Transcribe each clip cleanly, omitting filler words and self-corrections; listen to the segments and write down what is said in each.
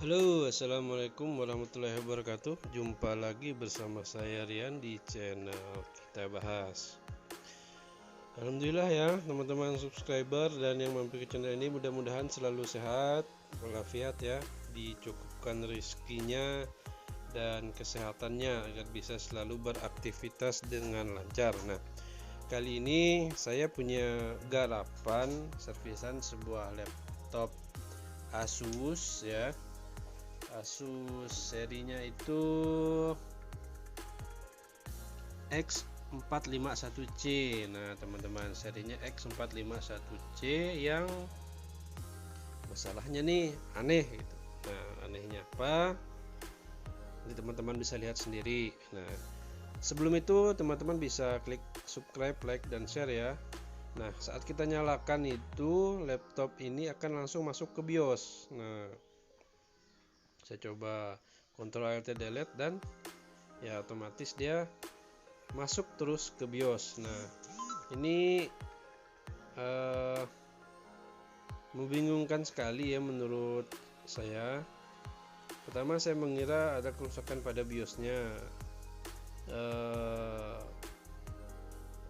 Halo, assalamualaikum warahmatullahi wabarakatuh. Jumpa lagi bersama saya Rian di channel Kita Bahas. Alhamdulillah ya teman-teman subscriber dan yang mampir ke channel ini, mudah-mudahan selalu sehat walafiat ya, dicukupkan rezekinya dan kesehatannya agar bisa selalu beraktivitas dengan lancar. Nah, kali ini saya punya garapan servisan sebuah laptop Asus ya. Asus serinya itu X451C. Nah teman-teman, serinya X451C yang masalahnya nih aneh gitu. Nah anehnya apa? Nanti teman-teman bisa lihat sendiri. Nah sebelum itu teman-teman bisa klik subscribe, like, dan share ya. Nah saat kita nyalakan itu, laptop ini akan langsung masuk ke BIOS. Nah saya coba Ctrl Alt Delete dan ya otomatis dia masuk terus ke BIOS. Nah ini membingungkan sekali ya menurut saya. Pertama saya mengira ada kerusakan pada BIOSnya,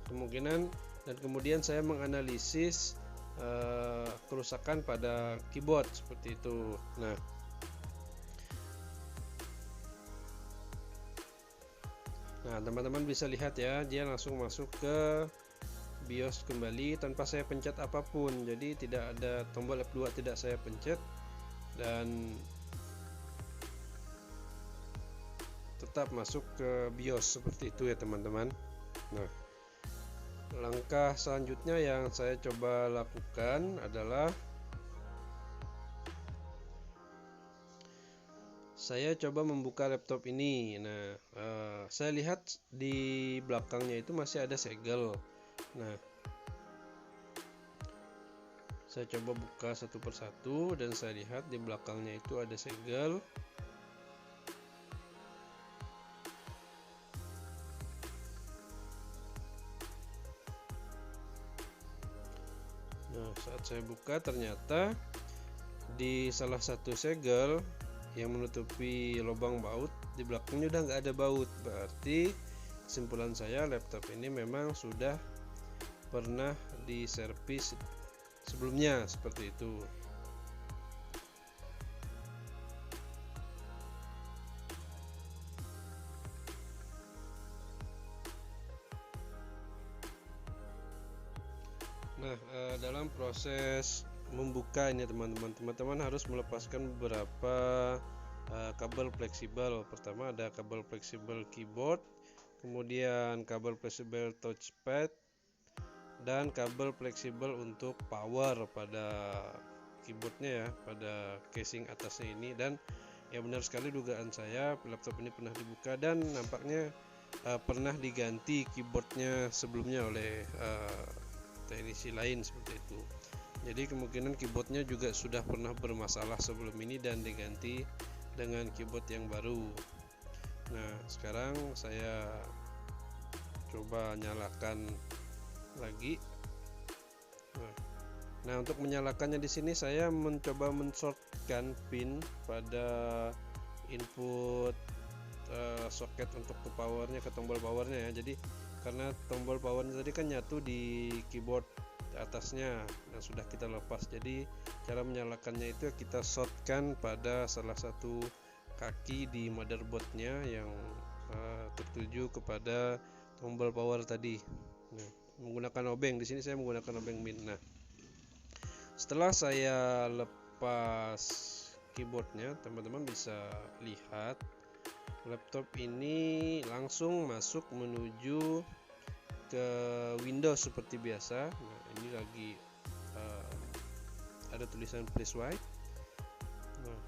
kemungkinan, dan kemudian saya menganalisis kerusakan pada keyboard seperti itu. Nah teman-teman bisa lihat ya, dia langsung masuk ke BIOS kembali tanpa saya pencet apapun. Jadi tidak ada tombol F2, tidak saya pencet, dan tetap masuk ke BIOS seperti itu ya teman-teman. Nah langkah selanjutnya yang saya coba lakukan adalah saya coba membuka laptop ini. Nah saya lihat di belakangnya itu masih ada segel. Nah saya coba buka satu persatu dan saya lihat di belakangnya itu ada segel. Nah saat saya buka, ternyata di salah satu segel yang menutupi lubang baut di belakangnya udah nggak ada baut. Berarti kesimpulan saya, laptop ini memang sudah pernah diservis sebelumnya seperti itu. Nah dalam proses membuka ini teman-teman harus melepaskan beberapa kabel fleksibel. Pertama ada kabel fleksibel keyboard, kemudian kabel fleksibel touchpad, dan kabel fleksibel untuk power pada keyboardnya ya, pada casing atasnya ini. Dan ya benar sekali dugaan saya, laptop ini pernah dibuka dan nampaknya pernah diganti keyboardnya sebelumnya oleh teknisi lain seperti itu. Jadi kemungkinan keyboardnya juga sudah pernah bermasalah sebelum ini dan diganti dengan keyboard yang baru. Nah sekarang saya coba nyalakan lagi. Nah untuk menyalakannya di sini saya mencoba menshortkan pin pada input soket untuk ke powernya, ke tombol powernya ya. Jadi karena tombol powernya tadi kan nyatu di keyboard atasnya, nah sudah kita lepas. Jadi cara menyalakannya itu kita shortkan pada salah satu kaki di motherboardnya yang tertuju kepada tombol power tadi. Nah, menggunakan obeng, di sini saya menggunakan obeng min. Nah setelah saya lepas keyboardnya, teman-teman bisa lihat laptop ini langsung masuk menuju ke Windows seperti biasa. Nah ini lagi ada tulisan please wait. Nah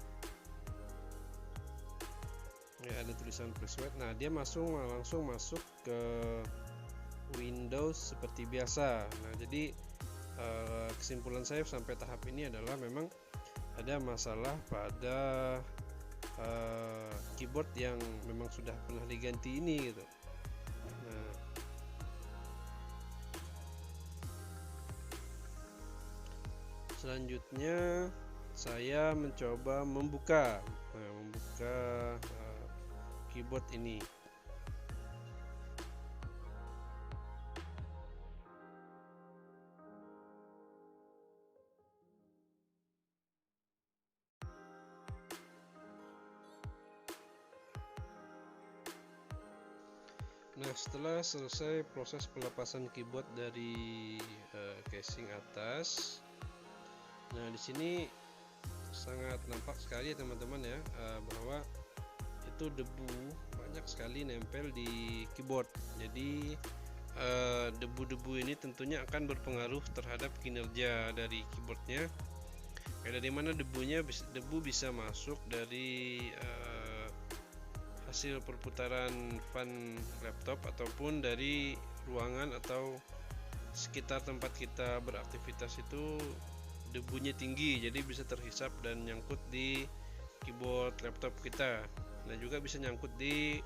ya, ada tulisan please wait. Nah dia langsung masuk ke Windows seperti biasa. Nah jadi kesimpulan saya sampai tahap ini adalah memang ada masalah pada keyboard yang memang sudah pernah diganti ini gitu. Nah selanjutnya saya mencoba membuka keyboard ini. Nah, setelah selesai proses pelepasan keyboard dari casing atas, nah di sini sangat nampak sekali ya teman-teman ya, bahwa itu debu banyak sekali nempel di keyboard. Jadi debu-debu ini tentunya akan berpengaruh terhadap kinerja dari keyboardnya. Dari mana debu bisa masuk dari hasil perputaran fan laptop ataupun dari ruangan atau sekitar tempat kita beraktivitas itu debunya tinggi, jadi bisa terhisap dan nyangkut di keyboard laptop kita. Nah, juga bisa nyangkut di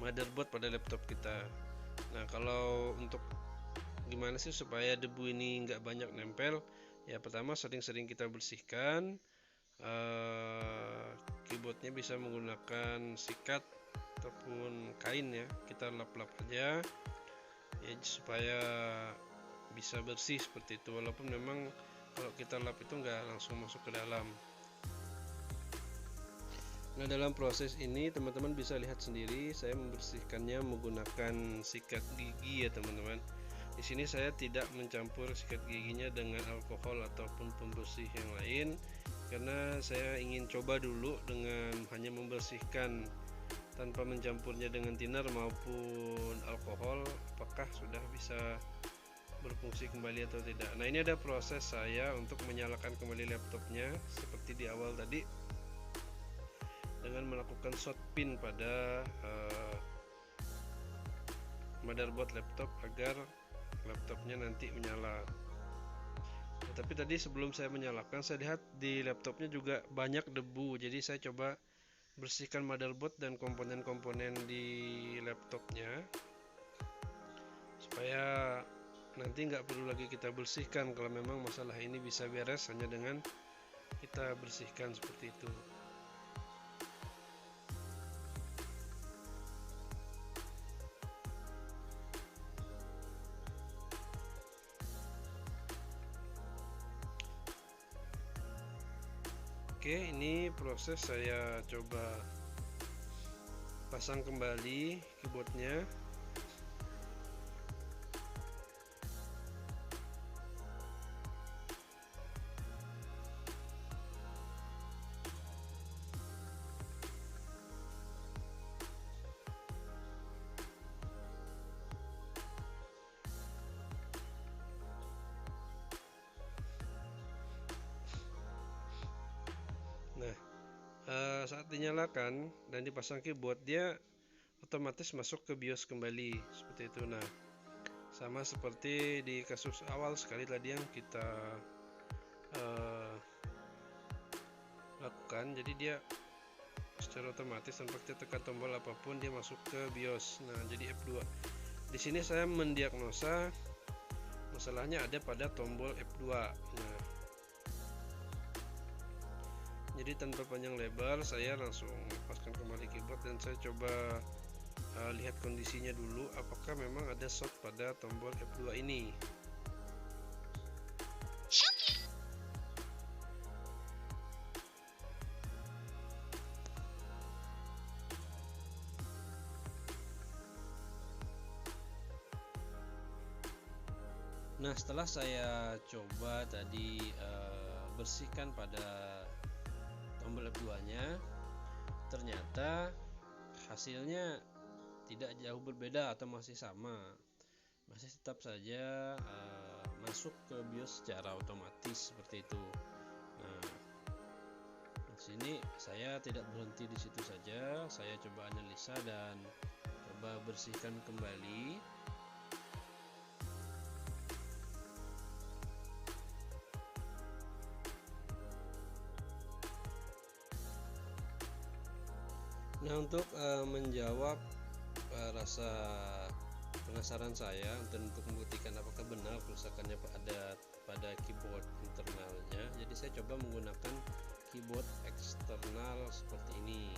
motherboard pada laptop kita. Nah, kalau untuk gimana sih supaya debu ini nggak banyak nempel, ya pertama sering-sering kita bersihkan. Keyboardnya bisa menggunakan sikat ataupun kain ya, kita lap-lap aja ya supaya bisa bersih seperti itu, walaupun memang kalau kita lap itu nggak langsung masuk ke dalam. Nah, dalam proses ini teman-teman bisa lihat sendiri saya membersihkannya menggunakan sikat gigi ya teman-teman. Di sini saya tidak mencampur sikat giginya dengan alkohol ataupun pembersih yang lain, karena saya ingin coba dulu dengan hanya membersihkan tanpa mencampurnya dengan thinner maupun alkohol, apakah sudah bisa berfungsi kembali atau tidak. Nah, ini ada proses saya untuk menyalakan kembali laptopnya seperti di awal tadi, dengan melakukan short pin pada motherboard laptop agar laptopnya nanti menyala. Nah, tapi tadi sebelum saya menyalakan, saya lihat di laptopnya juga banyak debu, jadi saya coba bersihkan motherboard dan komponen-komponen di laptopnya supaya nanti nggak perlu lagi kita bersihkan kalau memang masalah ini bisa beres hanya dengan kita bersihkan seperti itu. Oke, ini proses saya coba pasang kembali keyboardnya. Nah, saat dinyalakan dan dipasang keyboard, dia otomatis masuk ke BIOS kembali seperti itu. Nah, sama seperti di kasus awal sekali tadi yang kita lakukan, jadi dia secara otomatis tanpa kita tekan tombol apapun dia masuk ke BIOS. Nah, jadi F2. Di sini saya mendiagnosa masalahnya ada pada tombol F2. Nah, jadi tanpa panjang lebar saya langsung lepaskan kembali keyboard dan saya coba lihat kondisinya dulu apakah memang ada short pada tombol F2 ini. Nah, setelah saya coba tadi bersihkan pada tombol F2-nya, ternyata hasilnya tidak jauh berbeda atau masih sama, masih tetap saja masuk ke BIOS secara otomatis seperti itu. Nah, di sini saya tidak berhenti di situ saja, saya coba analisa dan coba bersihkan kembali. Nah, untuk menjawab rasa penasaran saya dan untuk membuktikan apakah benar kerusakannya ada pada keyboard internalnya. Jadi saya coba menggunakan keyboard eksternal seperti ini,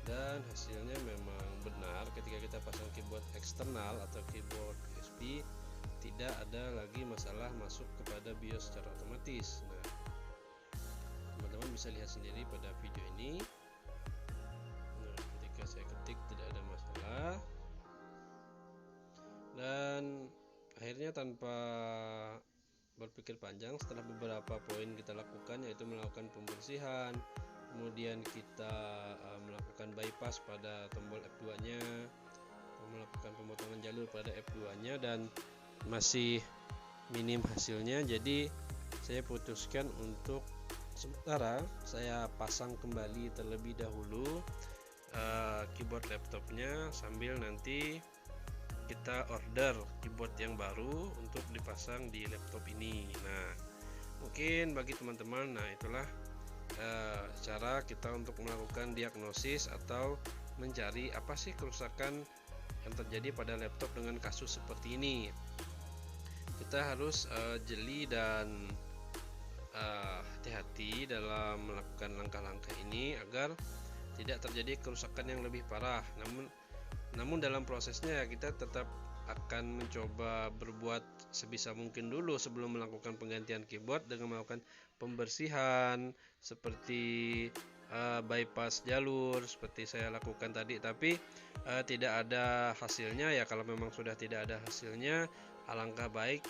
dan hasilnya memang benar. Ketika kita pasang keyboard eksternal atau keyboard USB, tidak ada lagi masalah masuk kepada BIOS secara otomatis. Nah, teman-teman bisa lihat sendiri pada video ini. Nah, ketika saya ketik tidak ada masalah, dan akhirnya tanpa berpikir panjang, setelah beberapa poin kita lakukan, yaitu melakukan pembersihan, kemudian kita melakukan bypass pada tombol F2 nya, melakukan pemotongan jalur pada F2 nya, dan masih minim hasilnya. Jadi saya putuskan untuk sementara saya pasang kembali terlebih dahulu keyboard laptopnya, sambil nanti kita order keyboard yang baru untuk dipasang di laptop ini. Nah, mungkin bagi teman-teman, nah itulah cara kita untuk melakukan diagnosis atau mencari apa sih kerusakan yang terjadi pada laptop dengan kasus seperti ini. Kita harus jeli dan hati-hati dalam melakukan langkah-langkah ini agar tidak terjadi kerusakan yang lebih parah. Namun dalam prosesnya kita tetap akan mencoba berbuat sebisa mungkin dulu sebelum melakukan penggantian keyboard, dengan melakukan pembersihan seperti bypass jalur seperti saya lakukan tadi. Tapi tidak ada hasilnya, ya kalau memang sudah tidak ada hasilnya, alangkah baik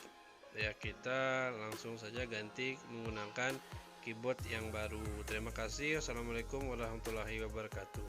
ya kita langsung saja ganti menggunakan keyboard yang baru. Terima kasih. Wassalamualaikum warahmatullahi wabarakatuh.